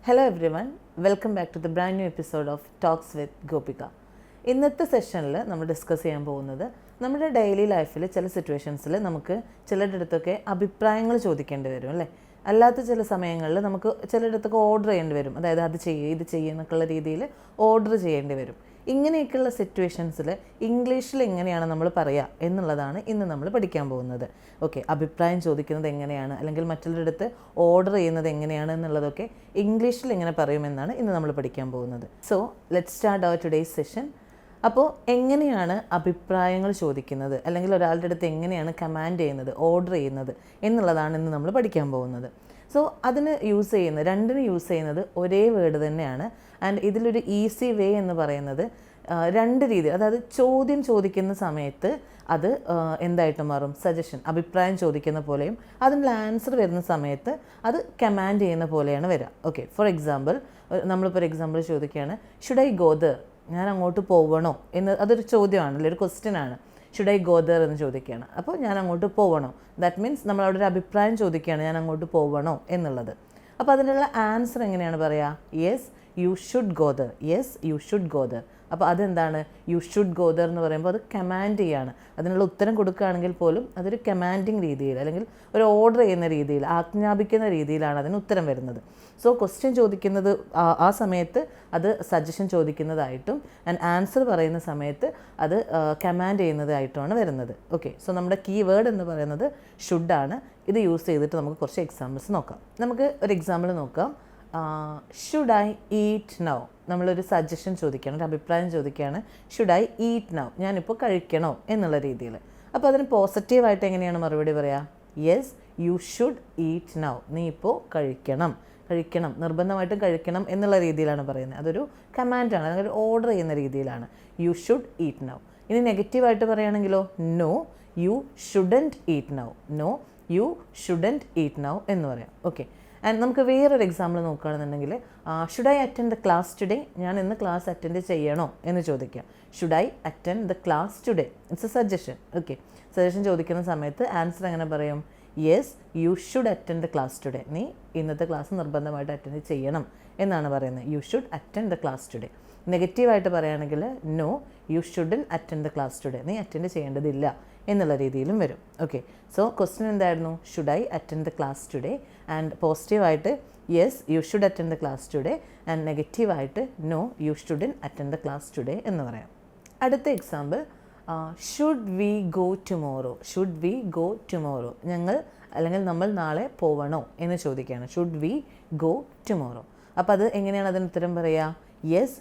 Hello everyone, welcome back to the brand new episode of talks with Gopika. ഇന്നത്തെ സെഷനിൽ നമ്മൾ discuss ചെയ്യാൻ പോകുന്നത് നമ്മുടെ ഡെയിലി ലൈഫിൽ ചില സിറ്റുവേഷൻസിൽ നമുക്ക് ചിലരുടെ അടുത്തൊക്കെ അഭിപ്രായങ്ങൾ ചോദിക്കേണ്ടി വരും അല്ലേ. അല്ലാത്ത ചില സമയങ്ങളിൽ നമുക്ക് ചിലരുടെ അടുത്തൊക്കെ ഓർഡർ ചെയ്യേണ്ടി വരും, അതായത് അത് ചെയ്യുക ഇത് ചെയ്യുക എന്നൊക്കെയുള്ള രീതിയിൽ ഓർഡർ ചെയ്യേണ്ടി വരും. ഇങ്ങനെയൊക്കെയുള്ള സിറ്റുവേഷൻസിൽ ഇംഗ്ലീഷിൽ എങ്ങനെയാണ് നമ്മൾ പറയുക എന്നുള്ളതാണ് ഇന്ന് നമ്മൾ പഠിക്കാൻ പോകുന്നത്. ഓക്കെ, അഭിപ്രായം ചോദിക്കുന്നത് എങ്ങനെയാണ്, അല്ലെങ്കിൽ മറ്റുള്ളവരുടെ അടുത്ത് ഓർഡർ ചെയ്യുന്നത് എങ്ങനെയാണ് എന്നുള്ളതൊക്കെ ഇംഗ്ലീഷിൽ എങ്ങനെ പറയുമെന്നാണ് ഇന്ന് നമ്മൾ പഠിക്കാൻ പോകുന്നത്. So let's start our today's session. അപ്പോൾ എങ്ങനെയാണ് അഭിപ്രായങ്ങൾ ചോദിക്കുന്നത്, അല്ലെങ്കിൽ ഒരാളുടെ അടുത്ത് എങ്ങനെയാണ് കമാൻഡ് ചെയ്യുന്നത്, ഓർഡർ ചെയ്യുന്നത് എന്നുള്ളതാണ് ഇന്ന് നമ്മൾ പഠിക്കാൻ പോകുന്നത്. സോ അതിന് യൂസ് ചെയ്യുന്നത്, രണ്ടിന് യൂസ് ചെയ്യുന്നത് ഒരേ വേർഡ് തന്നെയാണ്. ആൻഡ് ഇതിലൊരു ഈസി വേ എന്ന് പറയുന്നത് രണ്ട് രീതി, അതായത് ചോദ്യം ചോദിക്കുന്ന സമയത്ത് അത് എന്തായിട്ട് മാറും, സജഷൻ, അഭിപ്രായം ചോദിക്കുന്ന പോലെയും അതിനുള്ള ആൻസർ വരുന്ന സമയത്ത് അത് കമാൻഡ് ചെയ്യുന്ന പോലെയാണ് വരിക. ഓക്കെ, ഫോർ എക്സാമ്പിൾ നമ്മളിപ്പോൾ എക്സാമ്പിൾ ചോദിക്കുകയാണ്, ഷുഡ് ഐ ഗോ ദർ, ഞാൻ അങ്ങോട്ട് പോവണോ എന്ന്. അതൊരു ചോദ്യമാണല്ലോ, ഒരു ക്വസ്റ്റ്യൻ ആണ്. ഷുഡ് ഐ ഗോ ദർ എന്ന് ചോദിക്കുകയാണ്, അപ്പോൾ ഞാൻ അങ്ങോട്ട് പോവണോ, ദാറ്റ് മീൻസ് നമ്മളവിടെ ഒരു അഭിപ്രായം ചോദിക്കുകയാണ്, ഞാൻ അങ്ങോട്ട് പോവണോ എന്നുള്ളത്. അപ്പോൾ അതിനുള്ള ആൻസർ എങ്ങനെയാണ് പറയുക, yes you should go there, yes you should go there. അപ്പോൾ അതെന്താണ്, യു ഷുഡ് ഗോ ദർ എന്ന് പറയുമ്പോൾ അത് കമാൻഡ് ചെയ്യാണ്. അതിനുള്ള ഉത്തരം കൊടുക്കുകയാണെങ്കിൽ പോലും അതൊരു കമാൻഡിങ് രീതിയിൽ, അല്ലെങ്കിൽ ഒരു ഓർഡർ ചെയ്യുന്ന രീതിയിൽ, ആജ്ഞാപിക്കുന്ന രീതിയിലാണ് അതിന് ഉത്തരം വരുന്നത്. സോ ക്വസ്റ്റ്യൻ ചോദിക്കുന്നത് ആ സമയത്ത് അത് സജഷൻ ചോദിക്കുന്നതായിട്ടും ആൻഡ് ആൻസർ പറയുന്ന സമയത്ത് അത് കമാൻഡ് ചെയ്യുന്നതായിട്ടുമാണ് വരുന്നത്. ഓക്കെ, സോ നമ്മുടെ കീ വേർഡ് എന്ന് പറയുന്നത് ഷുഡാണ്. ഇത് യൂസ് ചെയ്തിട്ട് നമുക്ക് കുറച്ച് എക്സാമ്പിൾസ് നോക്കാം. നമുക്ക് ഒരു എക്സാമ്പിൾ നോക്കാം. ഷുഡ് ഐ ഈറ്റ് നൗ, നമ്മളൊരു സജഷൻ ചോദിക്കുകയാണ്, ഒരു അഭിപ്രായം ചോദിക്കുകയാണ്. ഷുഡ് ഐ ഈറ്റ് നൗ, ഞാനിപ്പോൾ കഴിക്കണോ എന്നുള്ള രീതിയിൽ. അപ്പോൾ അതിന് പോസിറ്റീവായിട്ട് എങ്ങനെയാണ് മറുപടി പറയുക, yes you should eat now, നീ ഇപ്പോൾ കഴിക്കണം, നിർബന്ധമായിട്ടും കഴിക്കണം എന്നുള്ള രീതിയിലാണ് പറയുന്നത്. അതൊരു കമാൻഡാണ്, അല്ലെങ്കിൽ ഓർഡർ ചെയ്യുന്ന രീതിയിലാണ്. You should eat now. ഇനി നെഗറ്റീവായിട്ട് പറയുകയാണെങ്കിലോ, no you shouldn't eat now, no you shouldn't eat now എന്ന് പറയാം. ഓക്കെ, ആൻഡ് നമുക്ക് വേറൊരു എക്സാമ്പിൾ നോക്കുകയാണെന്നുണ്ടെങ്കിൽ, should I attend the class today, ഞാൻ ഇന്ന് ക്ലാസ് അറ്റൻഡ് ചെയ്യണോ എന്ന് ചോദിക്കുക. Should I attend the class today, it's a suggestion. Okay, suggestion ചോദിക്കുന്ന സമയത്ത് ആൻസർ എങ്ങനെ പറയും, yes you should attend the class today, നീ ഇന്നത്തെ ക്ലാസ് നിർബന്ധമായിട്ട് അറ്റൻഡ് ചെയ്യണം എന്നാണ് പറയുന്നത്. You should attend the class today. നെഗറ്റീവായിട്ട് പറയുകയാണെങ്കിൽ, no you shouldn't attend the class today, നീ അറ്റൻഡ് ചെയ്യേണ്ടതില്ല എന്നുള്ള രീതിയിലും വരും. ഓക്കെ, സോ ക്വസ്റ്റ്യൻ എന്തായിരുന്നു, should I attend the class today, and പോസിറ്റീവായിട്ട് yes you should attend the class today, and നെഗറ്റീവായിട്ട് no you shouldn't attend the class today എന്ന് പറയാം. അടുത്ത example, should we go tomorrow, should we go tomorrow, ഞങ്ങൾ അല്ലെങ്കിൽ നമ്മൾ നാളെ പോവണോ എന്ന് ചോദിക്കുകയാണ്. Should we go tomorrow. അപ്പോൾ അത് എങ്ങനെയാണ് അതിന് ഉത്തരം പറയുക, yes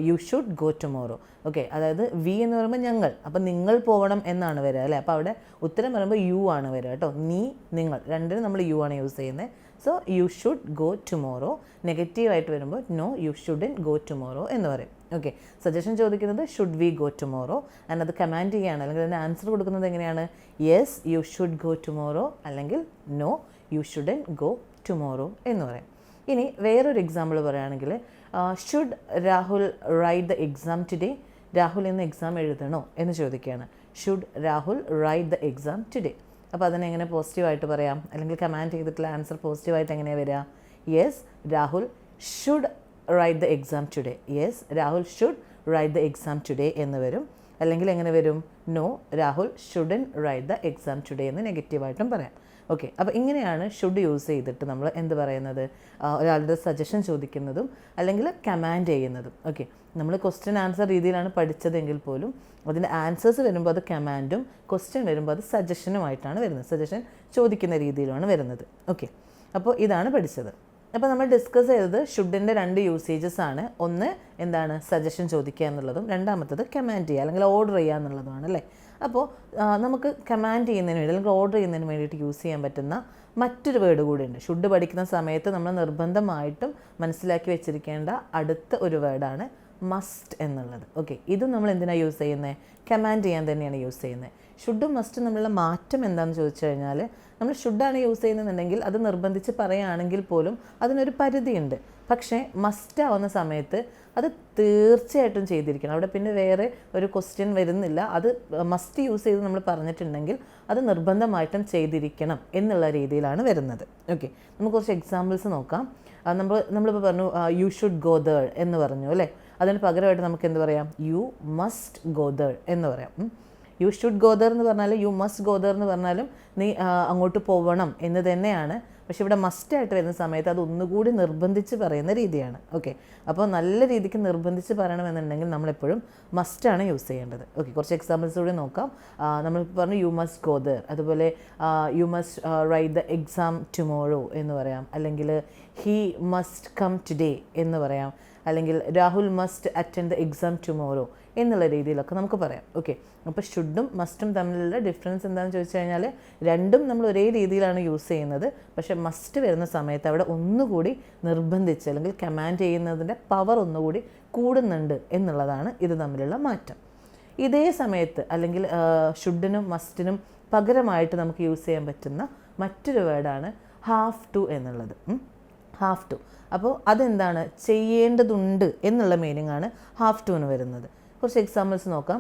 you should go tomorrow. Okay, അതായത് വി എന്ന് പറയുമ്പോൾ ഞങ്ങൾ, അപ്പോൾ നിങ്ങൾ പോകണം എന്നാണ് വരിക അല്ലേ. അപ്പോൾ അവിടെ ഉത്തരം പറയുമ്പോൾ യു ആണ് വരിക കേട്ടോ. നീ, നിങ്ങൾ, രണ്ടിനും നമ്മൾ യു ആണ് യൂസ് ചെയ്യുന്നത്. So you should go tomorrow. നെഗറ്റീവായിട്ട് വരുമ്പോൾ no you shouldn't go tomorrow എന്ന് പറയും. ഓക്കെ, സജഷൻ ചോദിക്കുന്നത് should we go tomorrow, and അത് കമാൻഡ് ചെയ്യുകയാണ്, അല്ലെങ്കിൽ അതിൻ്റെ ആൻസർ കൊടുക്കുന്നത് എങ്ങനെയാണ്, yes you should go tomorrow, അല്ലെങ്കിൽ no you shouldn't go tomorrow എന്ന് പറയും. ഇനി വേറൊരു എക്സാമ്പിൾ പറയുകയാണെങ്കിൽ, should Rahul write the exam today, Rahul ഇന്ന് എക്സാം എഴുതണോ എന്ന് ചോദിക്കുകയാണ്. Should Rahul write the exam today. അപ്പോൾ അതിനെങ്ങനെ പോസിറ്റീവായിട്ട് പറയാം, അല്ലെങ്കിൽ കമാൻഡ് ചെയ്തിട്ടുള്ള ആൻസർ പോസിറ്റീവായിട്ട് എങ്ങനെയാണ് വരിക, yes Rahul should write the exam today, yes Rahul should write the exam today എന്ന് വരും. അല്ലെങ്കിൽ എങ്ങനെ വരും, no Rahul shouldn't write the exam today എന്ന് നെഗറ്റീവായിട്ടും പറയാം. ഓക്കെ, അപ്പോൾ ഇങ്ങനെയാണ് ഷുഡ് യൂസ് ചെയ്തിട്ട് നമ്മൾ എന്ത് പറയുന്നത്, ഒരാളുടെ സജഷൻ ചോദിക്കുന്നതും അല്ലെങ്കിൽ കമാൻഡ് ചെയ്യുന്നതും. ഓക്കെ, നമ്മൾ ക്വസ്റ്റ്യൻ ആൻസർ രീതിയിലാണ് പഠിച്ചതെങ്കിൽ പോലും അതിൻ്റെ ആൻസേഴ്സ് വരുമ്പോൾ അത് കമാൻഡും, ക്വസ്റ്റ്യൻ വരുമ്പോൾ അത് സജഷനുമായിട്ടാണ് വരുന്നത്, സജഷൻ ചോദിക്കുന്ന രീതിയിലാണ് വരുന്നത്. ഓക്കെ, അപ്പോൾ ഇതാണ് പഠിച്ചത്. അപ്പോൾ നമ്മൾ ഡിസ്കസ് ചെയ്തത് ഷുഡിൻ്റെ രണ്ട് യൂസേജസ് ആണ്. ഒന്ന് എന്താണ്, സജഷൻ ചോദിക്കുക എന്നുള്ളതും, രണ്ടാമത്തത് കമാൻഡ് ചെയ്യുക അല്ലെങ്കിൽ ഓർഡർ ചെയ്യുക എന്നുള്ളതുമാണ് അല്ലേ. അപ്പോൾ നമുക്ക് കമാൻഡ് ചെയ്യുന്നതിന് വേണ്ടി അല്ലെങ്കിൽ ഓർഡർ ചെയ്യുന്നതിന് വേണ്ടിയിട്ട് യൂസ് ചെയ്യാൻ പറ്റുന്ന മറ്റൊരു വേർഡ് കൂടിയുണ്ട്. ഷുഡ് പഠിക്കുന്ന സമയത്ത് നമ്മൾ നിർബന്ധമായിട്ടും മനസ്സിലാക്കി വെച്ചിരിക്കേണ്ട അടുത്ത ഒരു വേർഡാണ് മസ്റ്റ് എന്നുള്ളത്. ഓക്കെ, ഇതും നമ്മൾ എന്തിനാണ് യൂസ് ചെയ്യുന്നത്, കമാൻഡ് ചെയ്യാൻ തന്നെയാണ് യൂസ് ചെയ്യുന്നത്. ഷുഡും മസ്റ്റും തമ്മിലുള്ള മാറ്റം എന്താണെന്ന് ചോദിച്ചു കഴിഞ്ഞാൽ, നമ്മൾ ഷുഡാണ് യൂസ് ചെയ്യുന്നതെന്നുണ്ടെങ്കിൽ അത് നിർബന്ധിച്ച് പറയുകയാണെങ്കിൽ പോലും അതിനൊരു പരിധിയുണ്ട്. പക്ഷേ മസ്റ്റ് ആവുന്ന സമയത്ത് അത് തീർച്ചയായിട്ടും ചെയ്തിരിക്കണം. അവിടെ പിന്നെ വേറെ ഒരു ക്വസ്റ്റ്യൻ വരുന്നില്ല. അത് മസ്റ്റ് യൂസ് ചെയ്ത് നമ്മൾ പറഞ്ഞിട്ടുണ്ടെങ്കിൽ അത് നിർബന്ധമായിട്ടും ചെയ്തിരിക്കണം എന്നുള്ള രീതിയിലാണ് വരുന്നത്. ഓക്കെ, നമുക്ക് കുറച്ച് എക്സാമ്പിൾസ് നോക്കാം. നമ്മളിപ്പോൾ പറഞ്ഞു യു ഷുഡ് ഗോ ദേർ എന്ന് പറഞ്ഞു അല്ലേ. അതിന് പകരമായിട്ട് നമുക്ക് എന്ത് പറയാം? യു മസ്റ്റ് ഗോ ദേർ എന്ന് പറയാം. യു ഷുഡ് ഗോ ദേർ എന്ന് പറഞ്ഞാലും യു മസ്റ്റ് ഗോ ദേർ എന്ന് പറഞ്ഞാലും നീ അങ്ങോട്ട് പോവണം എന്ന് തന്നെയാണ്. പക്ഷെ ഇവിടെ മസ്റ്റായിട്ട് വരുന്ന സമയത്ത് അത് ഒന്നുകൂടി നിർബന്ധിച്ച് പറയുന്ന രീതിയാണ്. ഓക്കെ, അപ്പോൾ നല്ല രീതിക്ക് നിർബന്ധിച്ച് പറയണമെന്നുണ്ടെങ്കിൽ നമ്മളെപ്പോഴും മസ്റ്റാണ് യൂസ് ചെയ്യേണ്ടത്. ഓക്കെ, കുറച്ച് എക്സാമ്പിൾസ് കൂടി നോക്കാം. നമ്മളിപ്പോൾ പറഞ്ഞു യു മസ്റ്റ് ഗോ ദേർ. അതുപോലെ you must right the exam tomorrow എന്ന് പറയാം. അല്ലെങ്കിൽ ഹീ മസ്റ്റ് കം ടുഡേ എന്ന് പറയാം. അല്ലെങ്കിൽ Rahul must attend the exam tomorrow എന്നുള്ള രീതിയിലൊക്കെ നമുക്ക് പറയാം. ഓക്കെ, അപ്പോൾ ഷുഡും മസ്റ്റും തമ്മിലുള്ള ഡിഫറൻസ് എന്താണെന്ന് ചോദിച്ചു കഴിഞ്ഞാൽ, രണ്ടും നമ്മൾ ഒരേ രീതിയിലാണ് യൂസ് ചെയ്യുന്നത്. പക്ഷേ മസ്റ്റ് വരുന്ന സമയത്ത് അവിടെ ഒന്നുകൂടി നിർബന്ധിച്ച് അല്ലെങ്കിൽ കമാൻഡ് ചെയ്യുന്നതിൻ്റെ പവർ ഒന്നുകൂടി കൂടുന്നുണ്ട് എന്നുള്ളതാണ് ഇത് തമ്മിലുള്ള മാറ്റം. ഇതേ സമയത്ത് അല്ലെങ്കിൽ ഷുഡിനും മസ്റ്റിനും പകരമായിട്ട് നമുക്ക് യൂസ് ചെയ്യാൻ പറ്റുന്ന മറ്റൊരു വേർഡാണ് ഹാവ് ടു എന്നുള്ളത്. Have to. അപ്പോൾ അതെന്താണ്? ചെയ്യേണ്ടതുണ്ട് എന്നുള്ള മീനിങ് ആണ് ഹാവ് ടു എന്ന് വരുന്നത്. കുറച്ച് എക്സാമ്പിൾസ് നോക്കാം.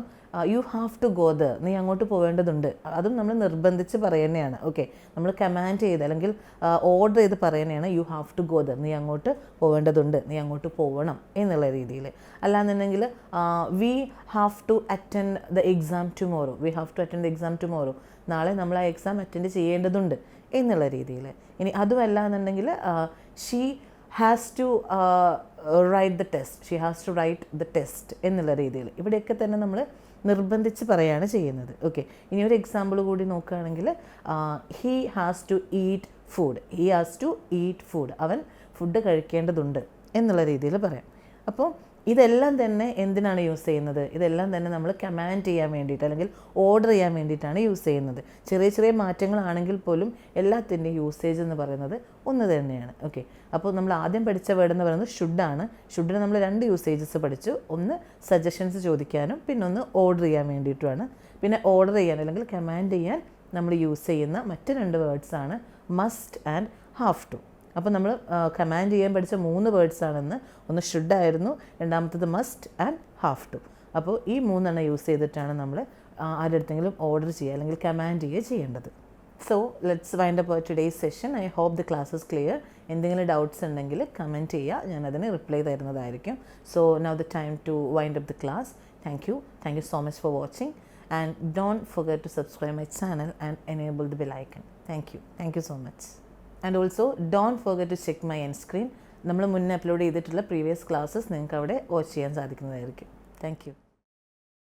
You have to go there, നീ അങ്ങോട്ട് പോവേണ്ടതുണ്ട്. അതും നമ്മൾ നിർബന്ധിച്ച് പറയുന്നതാണ്. ഓക്കെ, നമ്മൾ കമാൻഡ് ചെയ്ത് അല്ലെങ്കിൽ ഓർഡർ ചെയ്ത് പറയുന്നതാണ് you have to go there, നീ അങ്ങോട്ട് പോവേണ്ടതുണ്ട്, നീ അങ്ങോട്ട് പോകണം എന്നുള്ള രീതിയിൽ. അല്ലാന്നുണ്ടെങ്കിൽ we have to attend the exam tomorrow, we have to attend the exam tomorrow, നാളെ നമ്മൾ ആ എക്സാം അറ്റൻഡ് ചെയ്യേണ്ടതുണ്ട് എന്നുള്ള രീതിയിൽ. ഇനി അതുമല്ല എന്നുണ്ടെങ്കിൽ she has to write the test, she has to write the test എന്നുള്ള രീതിയിൽ. ഇവിടെയൊക്കെ തന്നെ നമ്മൾ നിർബന്ധിച്ച് പറയുകയാണ് ചെയ്യുന്നത്. ഓക്കെ, ഇനി ഒരു എക്സാമ്പിൾ കൂടി നോക്കുകയാണെങ്കിൽ he has to eat food, he has to eat food, അവൻ ഫുഡ് കഴിക്കേണ്ടതുണ്ട് എന്നുള്ള രീതിയിൽ പറയാം. അപ്പോൾ ഇതെല്ലാം തന്നെ എന്തിനാണ് യൂസ് ചെയ്യുന്നത്? ഇതെല്ലാം തന്നെ നമ്മൾ കമാൻഡ് ചെയ്യാൻ വേണ്ടിയിട്ട് അല്ലെങ്കിൽ ഓർഡർ ചെയ്യാൻ വേണ്ടിയിട്ടാണ് യൂസ് ചെയ്യുന്നത്. ചെറിയ ചെറിയ മാറ്റങ്ങളാണെങ്കിൽ പോലും എല്ലാത്തിൻ്റെയും യൂസേജ് എന്ന് പറയുന്നത് ഒന്ന് തന്നെയാണ്. ഓക്കെ, അപ്പോൾ നമ്മൾ ആദ്യം പഠിച്ച വേർഡ് എന്ന് പറയുന്നത് ഷുഡാണ്. ഷുഡിന് നമ്മൾ 2 യൂസേജസ് പഠിച്ചു. ഒന്ന് സജഷൻസ് ചോദിക്കാനും പിന്നെ ഒന്ന് ഓർഡർ ചെയ്യാൻ വേണ്ടിയിട്ടുമാണ്. പിന്നെ ഓർഡർ ചെയ്യാൻ അല്ലെങ്കിൽ കമാൻഡ് ചെയ്യാൻ നമ്മൾ യൂസ് ചെയ്യുന്ന മറ്റ് 2 വേർഡ്സാണ് മസ്റ്റ് ആൻഡ് ഹാവ് ടു. അപ്പോൾ നമ്മൾ കമാൻഡ് ചെയ്യാൻ പഠിച്ച 3 വേർഡ്സാണെന്ന്. ഒന്ന് ഷുഡായിരുന്നു, രണ്ടാമത്തത് മസ്റ്റ് ആൻഡ് ഹാവ് ടു. അപ്പോൾ ഈ 3 യൂസ് ചെയ്തിട്ടാണ് നമ്മൾ ആരുടെ അടുത്തെങ്കിലും ഓർഡർ ചെയ്യുക അല്ലെങ്കിൽ കമാൻഡ് ചെയ്യുക ചെയ്യേണ്ടത്. So let's wind up today's session. I hope the class is clear. എന്തെങ്കിലും ഡൗട്ട്സ് ഉണ്ടെങ്കിൽ കമൻറ്റ് ചെയ്യുക, ഞാനതിന് റിപ്ലൈ തരുന്നതായിരിക്കും. So now the time to wind up the class. Thank you so much for watching and don't forget to subscribe my channel and enable the bell icon. Thank you so much. And also don't forget to check my end screen. നമ്മൾ മുന്നേ upload ചെയ്തിട്ടുള്ള previous classes നിങ്ങൾക്ക് അവിടെ watch ചെയ്യാൻ സാധിക്കുന്നതായിരിക്കും. Thank U.